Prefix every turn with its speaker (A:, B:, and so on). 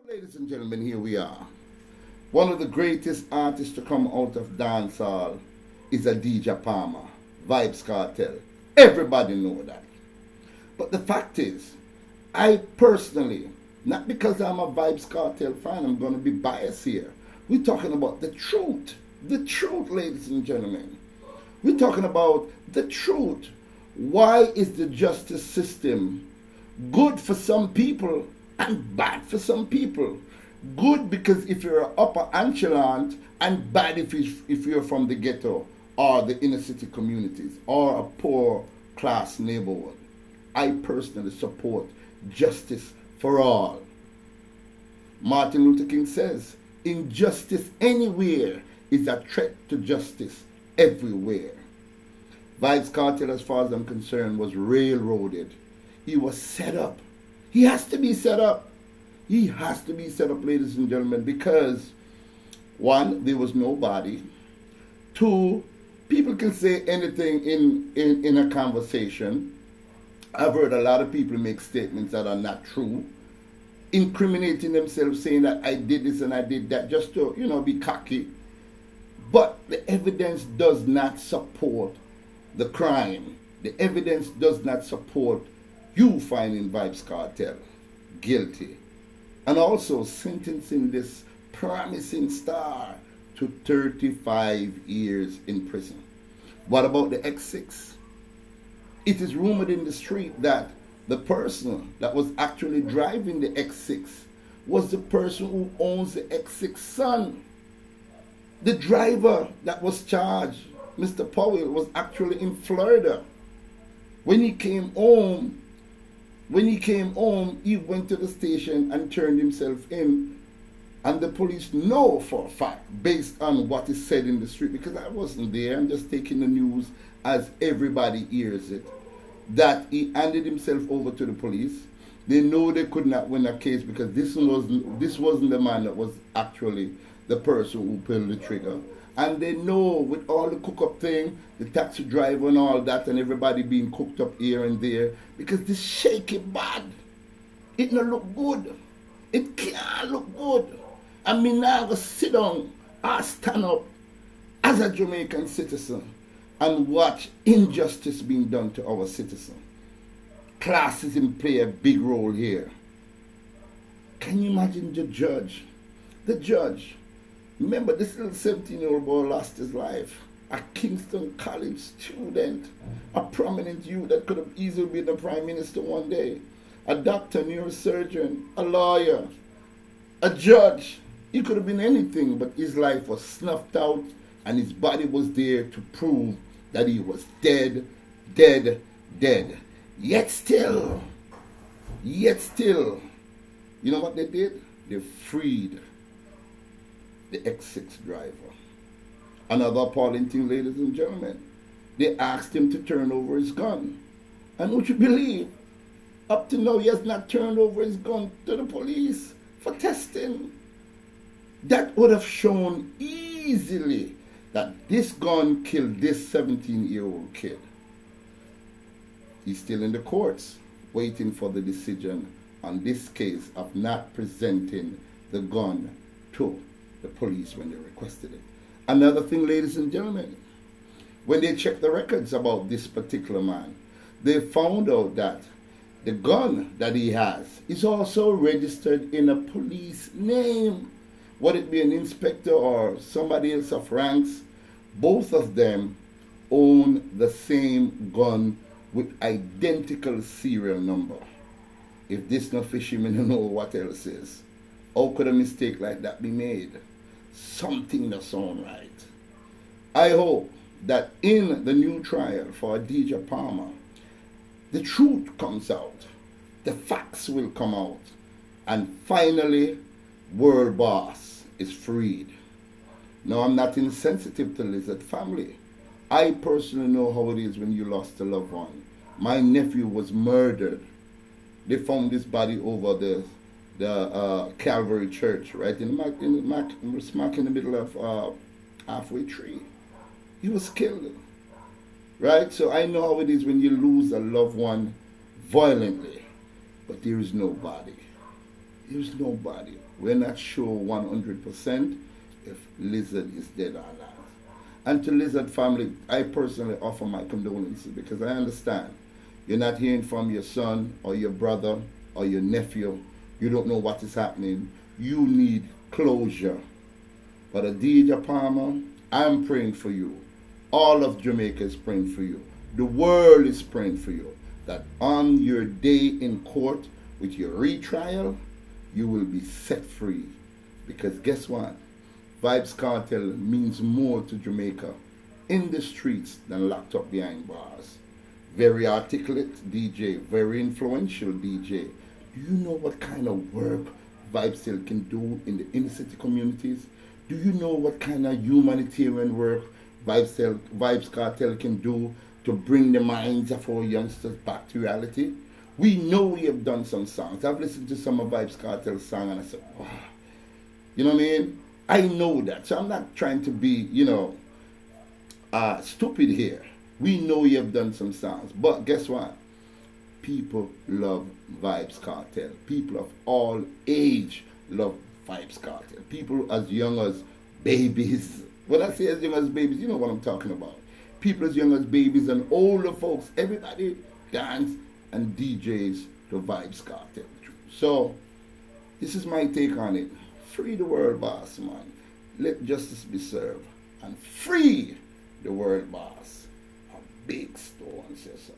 A: Ladies and gentlemen, here we are. One of the greatest artists to come out of dancehall is a DJ Palmer, Vybz Kartel. Everybody know that. But the fact is, I personally, not because I'm a Vybz Kartel fan, I'm going to be biased here. We're talking about the truth. The truth, ladies and gentlemen. We're talking about the truth. Why is the justice system good for some people and bad for some people? Good because if you're an upper echelon, and bad if you're from the ghetto or the inner city communities or a poor class neighborhood. I personally support justice for all. Martin Luther King says, injustice anywhere is a threat to justice everywhere. Vybz Kartel, as far as I'm concerned, was railroaded. He was set up. He has to be set up. He has to be set up, ladies and gentlemen, because one, there was nobody. Two, people can say anything in a conversation. I've heard a lot of people make statements that are not true, incriminating themselves, saying that I did this and I did that, just to, be cocky. But the evidence does not support the crime. The evidence does not support you finding Vybz Kartel guilty. And also sentencing this promising star to 35 years in prison. What about the X6? It is rumored in the street that the person that was actually driving the X6 was the person who owns the X6 son. The driver that was charged, Mr. Powell, was actually in Florida. When he came home, he went to the station and turned himself in. And the police know for a fact, based on what is said in the street, because I wasn't there, I'm just taking the news as everybody hears it, that he handed himself over to the police. They know they could not win a case because this wasn't the man that was actually the person who pulled the trigger. And they know with all the cook-up thing, the taxi driver and all that, and everybody being cooked up here and there, because this shaky bad, it not look good. It can't look good. I mean, now I go sit down or stand up as a Jamaican citizen and watch injustice being done to our citizen. Classism play a big role here. Can you imagine the judge? The judge. Remember, this little 17-year-old boy lost his life. A Kingston College student, a prominent youth that could have easily been the prime minister one day, a doctor, neurosurgeon, a lawyer, a judge. He could have been anything, but his life was snuffed out and his body was there to prove that he was dead, dead, dead. Yet still, you know what they did? They freed the X6 driver. Another appalling thing, ladies and gentlemen, they asked him to turn over his gun. And would you believe, up to now he has not turned over his gun to the police for testing. That would have shown easily that this gun killed this 17-year-old kid. He's still in the courts waiting for the decision on this case of not presenting the gun to the police when they requested it. Another thing, ladies and gentlemen, when they checked the records about this particular man, they found out that the gun that he has is also registered in a police name. Whether it be an inspector or somebody else of ranks, both of them own the same gun with identical serial number. If this not fishy, I don't know what else is. How could a mistake like that be made? Something doesn't sound right. I hope that in the new trial for DJ Palmer, the truth comes out, the facts will come out, and finally, world boss is freed. Now, I'm not insensitive to Lizard family. I personally know how it is when you lost a loved one. My nephew was murdered. They found his body over the Calvary Church, right smack in the middle of halfway tree. He was killed, right? So I know how it is when you lose a loved one violently, but there is no body. There's nobody. We're not sure 100% if Lizard is dead or not. And to Lizard family, I personally offer my condolences because I understand you're not hearing from your son or your brother or your nephew. You don't know what is happening. You need closure. But Adidja Palmer, I'm praying for you. All of Jamaica is praying for you. The world is praying for you. That on your day in court with your retrial, you will be set free. Because guess what? Vybz Kartel means more to Jamaica in the streets than locked up behind bars. Very articulate DJ, very influential DJ. Do you know what kind of work Vybz can do in the inner city communities? Do you know what kind of humanitarian work Vybz Kartel can do to bring the minds of our youngsters back to reality? We know we have done some songs. I've listened to some of Vybz Kartel's songs and I said, wow. You know what I mean? I know that. So I'm not trying to be, stupid here. We know you have done some songs. But guess what? People love Vybz Kartel. People of all age love Vybz Kartel. People as young as babies. When I say as young as babies, you know what I'm talking about. People as young as babies and older folks. Everybody dance and DJs to Vybz Kartel. So, this is my take on it. Free the world boss, man. Let justice be served. And free the world boss. A big stone, says so.